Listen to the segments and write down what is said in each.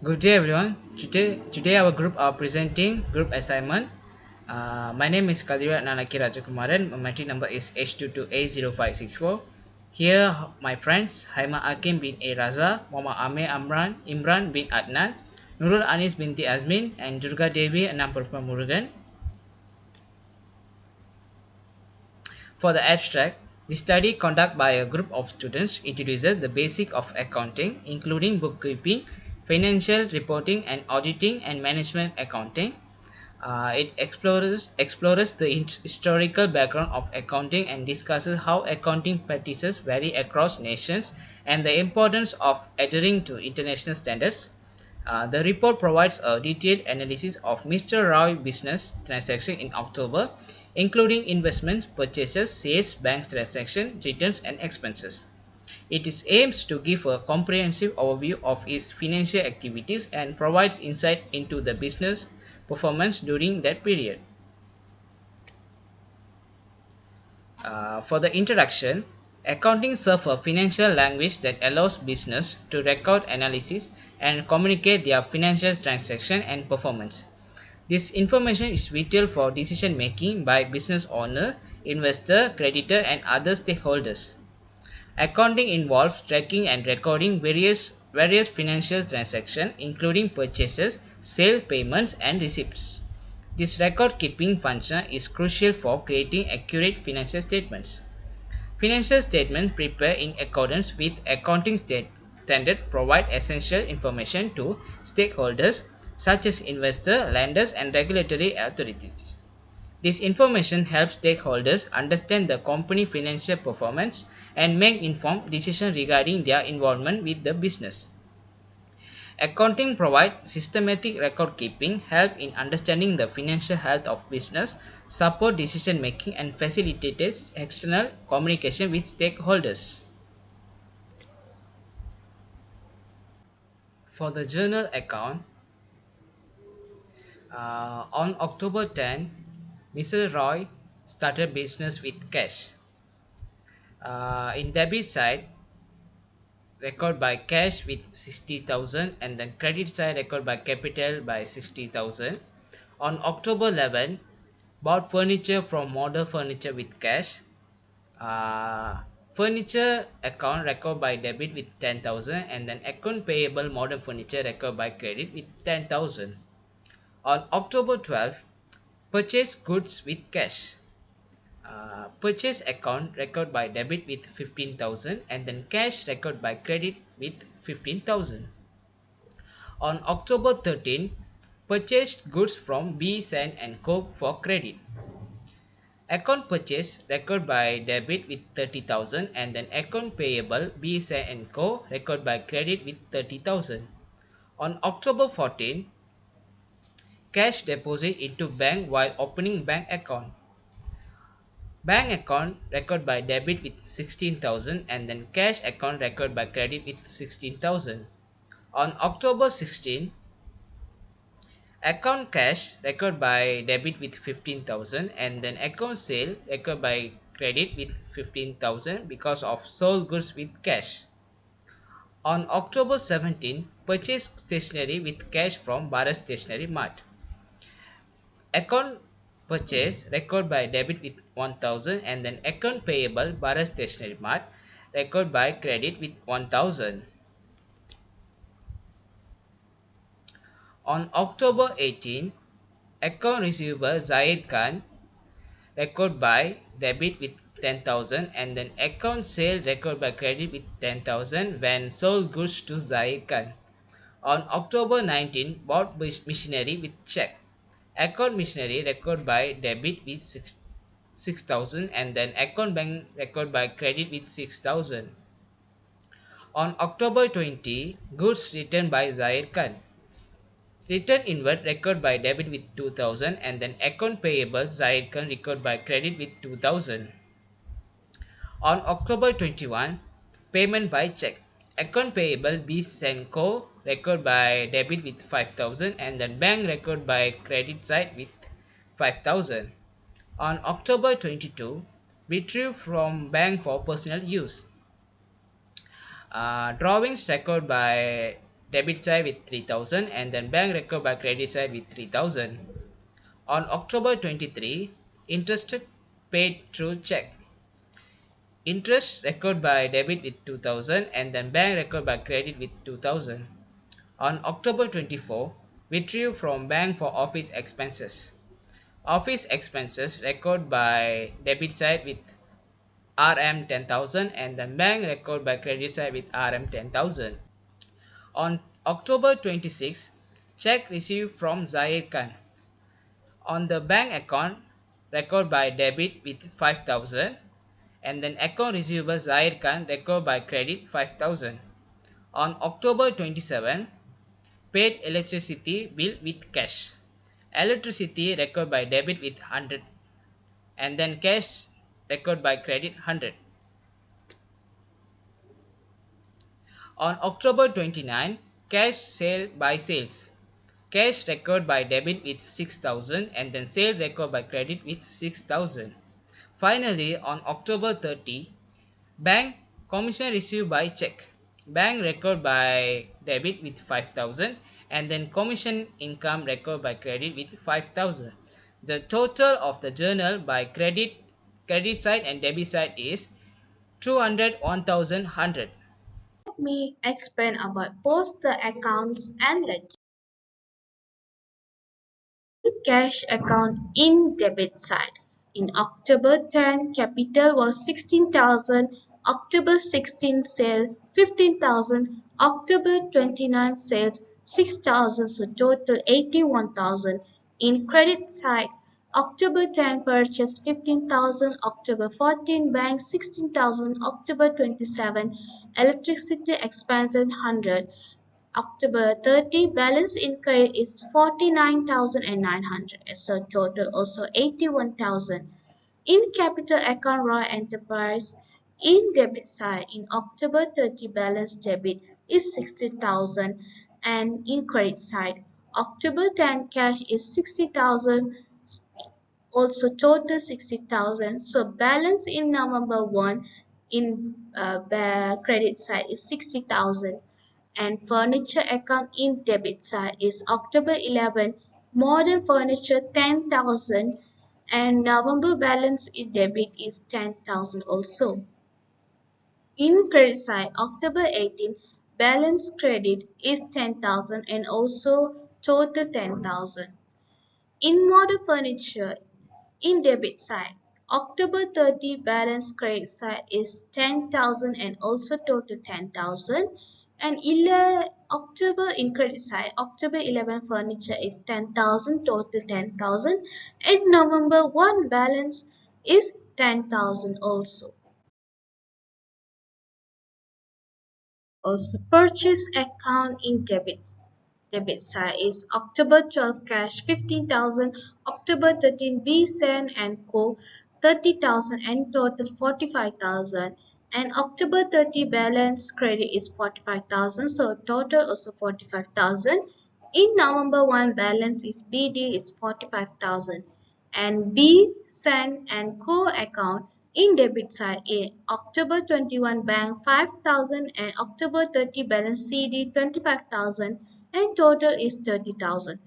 Good day, everyone. Today our group are presenting group assignment. My name is Kadira Nanaki Rajakumaran. My team number is H22A0564. Here, my friends Haima Akim bin A. Raza, Mama Ame Amran, Imran bin Adnan, Nurul Anis binti Azmin, and Durga Devi Nampurpa Murugan. For the abstract, the study conducted by a group of students introduces the basic of accounting, including bookkeeping, financial reporting and auditing, and management accounting. It explores the historical background of accounting and discusses how accounting practices vary across nations and the importance of adhering to international standards. The report provides a detailed analysis of Mr. Roy business transaction in October, including investments, purchases, sales, bank transaction, returns, and expenses. It is aims to give a comprehensive overview of its financial activities and provides insight into the business performance during that period. For the introduction, accounting serves a financial language that allows business to record analysis and communicate their financial transaction and performance. This information is vital for decision making by business owner, investor, creditor, and other stakeholders. Accounting involves tracking and recording various financial transactions, including purchases, sales payments, and receipts. This record keeping function is crucial for creating accurate financial statements. Financial statements prepared in accordance with accounting standards provide essential information to stakeholders such as investors, lenders, and regulatory authorities. This information helps stakeholders understand the company financial performance and make informed decisions regarding their involvement with the business. Accounting provides systematic record keeping, help in understanding the financial health of business, support decision making, and facilitates external communication with stakeholders. For the journal account, on October 10, Mr. Roy started business with cash. In debit side, record by cash with 60,000 and then credit side record by capital by 60,000. On October 11, bought furniture from Model Furniture with cash. Uh, Furniture account record by debit with 10,000 and then account payable Modern Furniture record by credit with 10,000. On October 12, purchase goods with cash. Purchase account record by debit with 15,000 and then cash record by credit with 15,000. On October 13, purchased goods from B. Sen and Co. for credit. Account purchase record by debit with 30,000 and then account payable B. Sen and Co. record by credit with 30,000. On October 14, cash deposit into bank while opening bank account. Bank account record by debit with 16,000 and then cash account record by credit with 16,000. On October 16, account cash record by debit with 15,000 and then account sale record by credit with 15,000 because of sold goods with cash. On October 17, purchase stationery with cash from Bharat Stationery Mart. Account purchase record by debit with 1000 and then account payable Bharat Stationery Mart record by credit with 1000. On October 18, account receivable Zahid Khan record by debit with 10,000 and then account sale record by credit with 10,000 when sold goods to Zahid Khan. On October 19, bought machinery with check. Account machinery record by debit with 6,000 and then account bank record by credit with 6,000. On October 20, goods returned by Zahir Khan. Return inward record by debit with 2,000 and then account payable Zahir Khan record by credit with 2,000. On October 21, payment by check. Account payable B. Senko record by debit with 5,000 and then bank record by credit side with 5,000. On October 22, retrieved from bank for personal use. Drawings record by debit side with 3000 and then bank record by credit side with 3000. On October 23, interest paid through check. Interest record by debit with 2000 and then bank record by credit with 2000. On October 24, withdrew from bank for office expenses. Office expenses record by debit side with RM 10,000 and then bank record by credit side with RM 10,000. On October 26, check received from Zahir Khan. On the bank account, record by debit with 5,000 and then account receivable Zahir Khan record by credit 5,000. On October 27, paid electricity bill with cash. Electricity record by debit with 100 and then cash record by credit 100. On October 29, cash sale by sales. Cash record by debit with 6,000 and then sale record by credit with 6,000. Finally, on October 30, bank commission received by check. Bank record by debit with 5,000 and then commission income record by credit with 5,000. The total of the journal by credit side and debit side is 200 1,100. Let me explain about both the accounts and ledger. Cash account in debit side. In October 10, capital was 16,000, October 16 sale 15,000, October 29 sales 6,000, so total 81,000. In credit side, October 10 purchase 15,000, October 14 bank 16,000, October 27 electricity expense 100. October 30 balance in credit is 49,900, so total also 81,000. In capital account raw enterprise, in debit side in October 30 balance debit is 60,000 and in credit side October 10 cash is 60,000, also total 60,000, so balance in November 1 in credit side is 60,000 and furniture account in debit side is October 11 modern furniture 10,000 and November balance in debit is 10,000 also. In credit side October 18 balance credit is 10,000 and also total 10,000. In modern furniture in debit side, October 30 balance credit side is 10,000 and also total 10,000. And October in credit side, October 11 furniture is 10,000, total 10,000. And November 1 balance is 10,000 also. Also purchase account in debit side is October 12 cash 15,000, October 13 B Sen and Co 30,000 and total 45,000 and October 30 balance credit is 45,000, so total also 45,000. In November 1 balance is BD is 45,000 and B Sen and Co account in debit side A October 21 bank 5,000 and October 30 balance CD 25,000 and total is 30,000.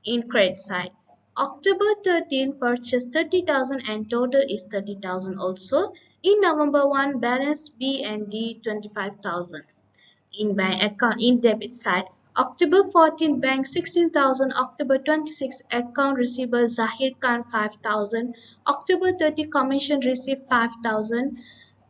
In credit side October 13 purchase 30,000 and total is 30,000 also. In November 1 balance B and D 25,000. In bank account in debit side October 14 bank 16,000, October 26 account receivable Zahir Khan 5,000, October 30 commission received 5,000,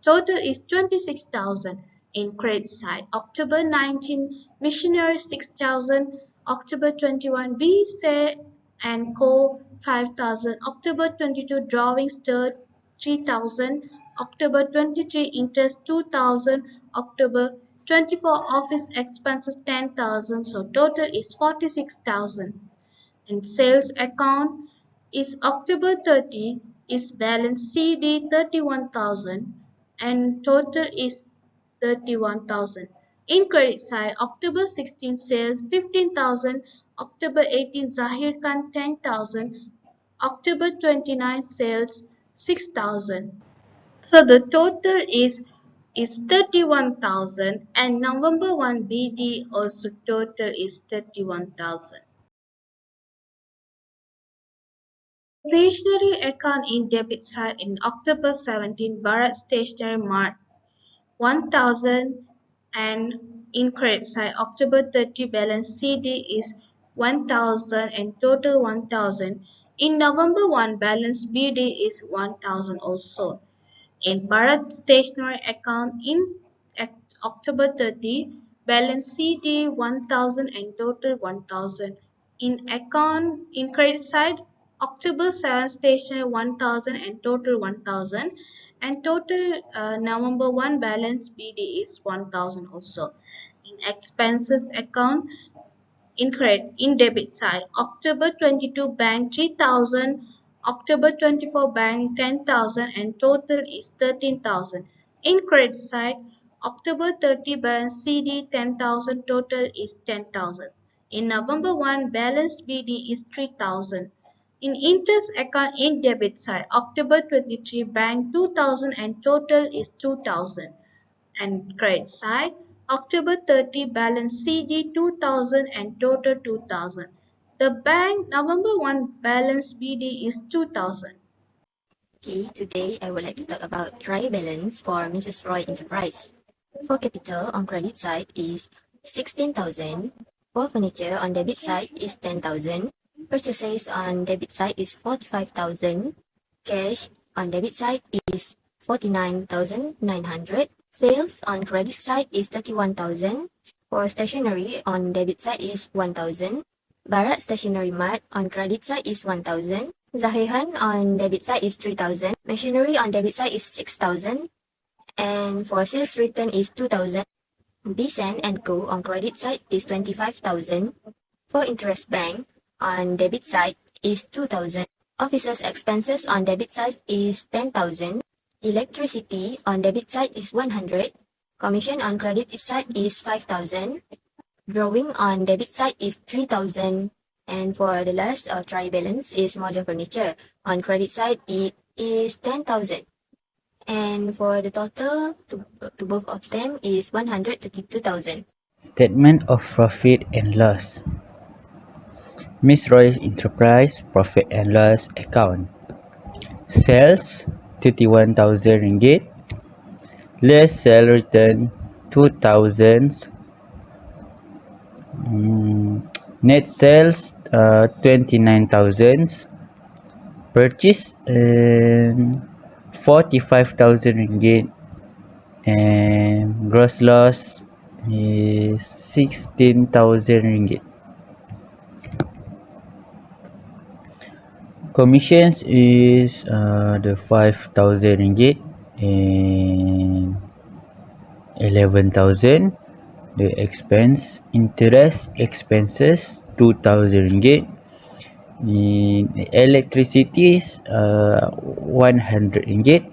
total is 26,000. In credit side October 19 missionary 6,000, October 21 B say and Co 5,000, October 22 drawings third 3,000, October 23 interest 2,000, October 24 office expenses 10,000, so total is 46,000. And sales account is October 30 is balance CD 31,000 and total is 31,000. In credit side October 16 sales 15,000, October 18 Zahir Khan 10,000, October 29 sales 6,000. So the total is is 31,000 and November 1 BD also total is 31,000. Stationery account in debit side in October 17 Bharat Stationery Mart 1,000 and in credit side October 30 balance CD is 1,000 and total 1,000. In November 1 balance BD is 1,000 also. In Bharat Stationery account in October 30, balance CD 1,000 and total 1,000. In account in credit side, October 7 stationery 1,000 and total 1,000 and total November 1 balance BD is 1,000 also. In expenses account, in credit in debit side October 22 bank 3,000, October 24 bank 10,000 and total is 13,000. In credit side October 30 balance CD 10,000 total is 10,000. In November 1 balance BD is 3,000. In interest account in debit side October 23 bank 2,000 and total is 2,000 and credit side October 30 balance CD 2000 and total 2000. The bank November 1 balance BD is 2000. Okay, today I would like to talk about trial balance for Mrs. Roy Enterprise. For capital on credit side is 16,000. For furniture on debit side is 10,000. Purchases on debit side is 45,000. Cash on debit side is 49,900. Sales on credit side is 31,000. For stationery on debit side is 1,000. Bharat Stationery Mart on credit side is 1,000. Zahehan on debit side is 3,000. Machinery on debit side is 6,000. And for sales return is 2,000. Bsen and Co on credit side is 25,000. For interest bank on debit side is 2,000. Officers expenses on debit side is 10,000. Electricity on debit side is 100. Commission on credit side is 5,000. Drawing on debit side is 3,000. And for the last try balance is modern furniture. On credit side, it is 10,000. And for the total to both of them is 132,000. Statement of profit and loss. Miss Roy's Enterprise profit and loss account. Sales 31,000 ringgit. Less sale return 2,000. Net sales 29,000. Purchase 45,000 ringgit. And gross loss is 16,000 ringgit. Commissions is the 5,000 ringgit and 11,000. The interest expenses 2,000 ringgit. In electricity is 100 ringgit,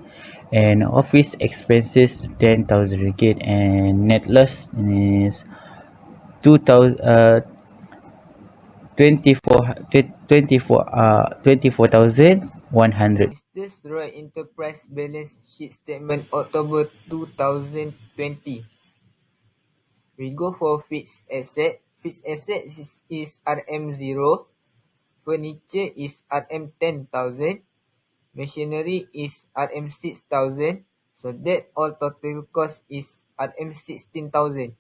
and office expenses 10,000 ringgit, and net loss is 2,000 24,100. Mr. Roy Enterprise balance sheet statement October 2020. We go for fixed asset. Fixed asset is RM0. Furniture is RM10,000. Machinery is RM6,000. So that all total cost is RM16,000.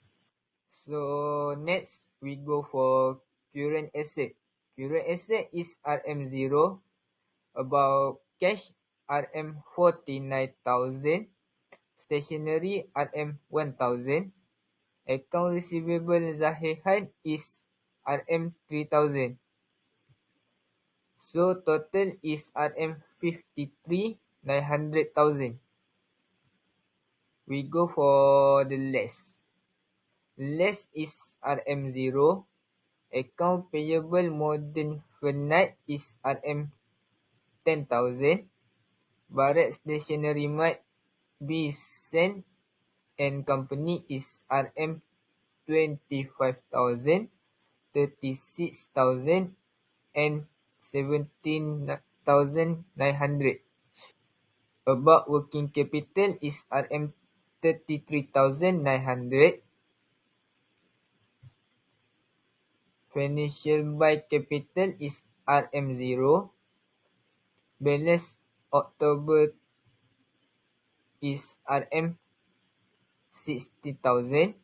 So next we go for current asset. Current asset is RM0. About cash RM49,000. Stationery RM1,000. Account receivable Zahehan is RM3,000. So total is RM53,900,000. We go for the less. Less is RM0. Account payable modern furniture is RM10,000. Bharat Stationery Mart Bsen and Company is RM25,000, 36,000 and 17,900. About working capital is RM 33,900. Financial by capital is RM0. Balance October is RM60,000.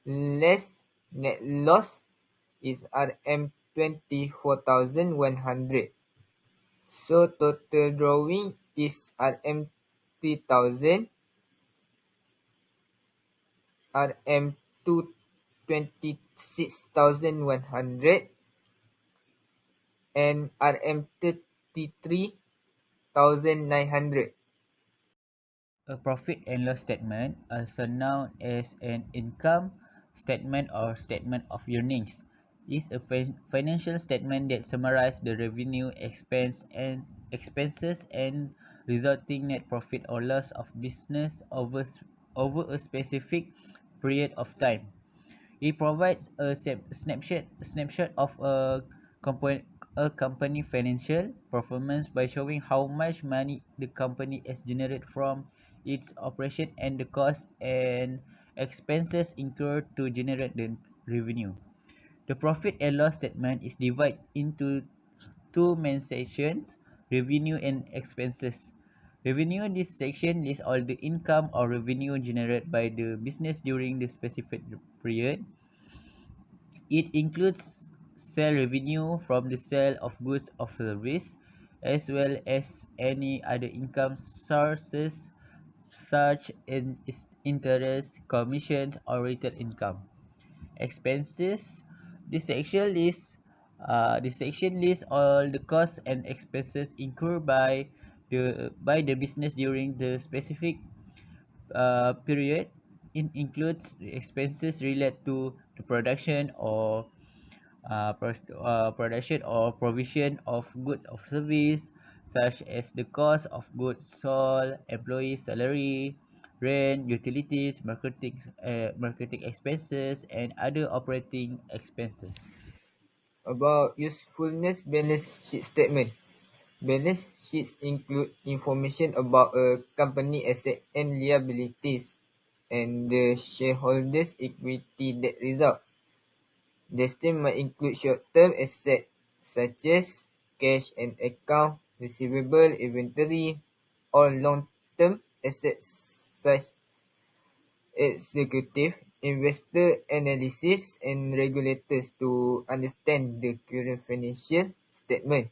Less net loss is RM24,100. So total drawing is RM3,000, RM226,100, and RM33,900. A profit and loss statement, also known as an income statement or statement of earnings, is a financial statement that summarizes the revenue, expenses and resulting net profit or loss of business over a specific period of time. It provides a snapshot of a company financial performance by showing how much money the company has generated from its operation and the costs and expenses incurred to generate the revenue. The profit and loss statement is divided into two main sections: revenue and expenses. Revenue: this section lists all the income or revenue generated by the business during the specific period. It includes sale revenue from the sale of goods or service, as well as any other income sources such as interest, commissions, or retail income. Expenses: this section lists all the costs and expenses incurred by the business during the specific period. It includes the expenses related to the production or provision of goods or service, such as the cost of goods sold, employee salary, rent, utilities, marketing expenses, and other operating expenses. About usefulness balance sheet statement. Balance sheets include information about a company asset and liabilities and the shareholders' equity that result. The statement might include short-term assets such as cash and account receivable, inventory, or long-term assets such executive, investor analysis, and regulators to understand the current financial statement,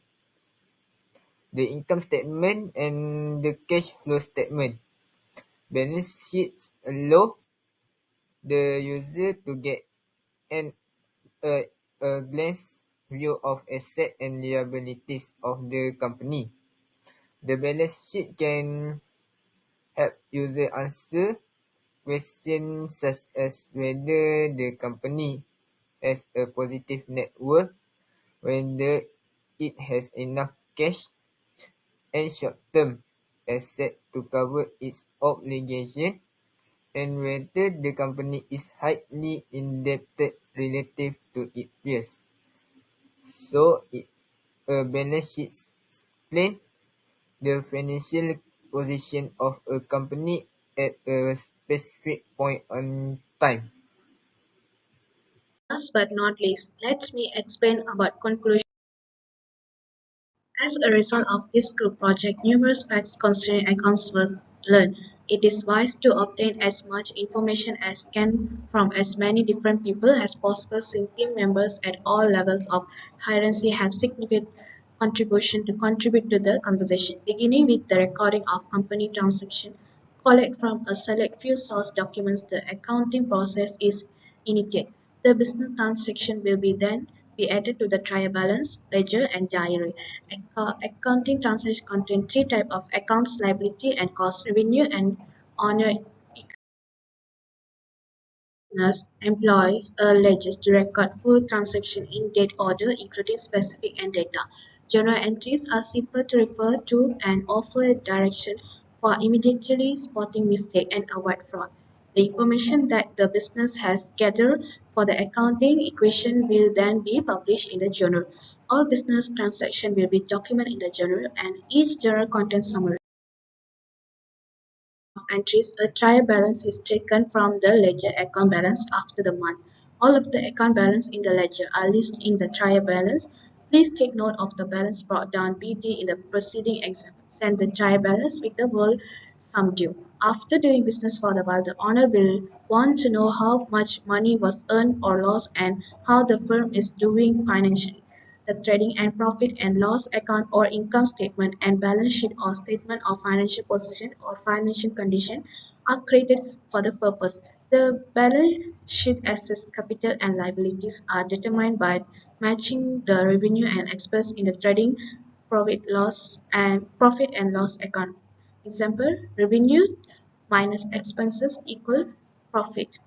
the income statement, and the cash flow statement. Balance sheets allow the user to get an a glance view of assets and liabilities of the company. The balance sheet can help user answer questions such as whether the company has a positive net worth, whether it has enough cash and short-term assets to cover its obligation, and whether the company is highly indebted relative to its peers. So, a balance sheet explains the financial position of a company at a specific point in time. Last but not least, let me explain about conclusion. As a result of this group project, numerous facts concerning accounts were learned. It is wise to obtain as much information as can from as many different people as possible, since team members at all levels of hierarchy have significant contribution to contribute to the conversation. Beginning with the recording of company transaction, collect from a select few source documents, the accounting process is initiated. The business transaction will be added to the trial balance, ledger, and diary. Accounting transactions contain three types of accounts: liability and cost, revenue and honor. Business employs a ledger to record full transaction in date order, including specific and data. Journal entries are simple to refer to and offer direction for immediately spotting mistake and avoid fraud. The information that the business has gathered for the accounting equation will then be published in the journal. All business transactions will be documented in the journal, and each journal contains summary entries, a trial balance is taken from the ledger account balance after the month. All of the account balance in the ledger are listed in the trial balance. Please take note of the balance brought down BT in the preceding example. Send the trial balance with the word sum due. After doing business for a while, the owner will want to know how much money was earned or lost and how the firm is doing financially. The trading and profit and loss account or income statement and balance sheet or statement of financial position or financial condition are created for the purpose. The balance sheet assets, capital and liabilities are determined by matching the revenue and expense in the trading profit and loss account. Example, revenue minus expenses equal profit.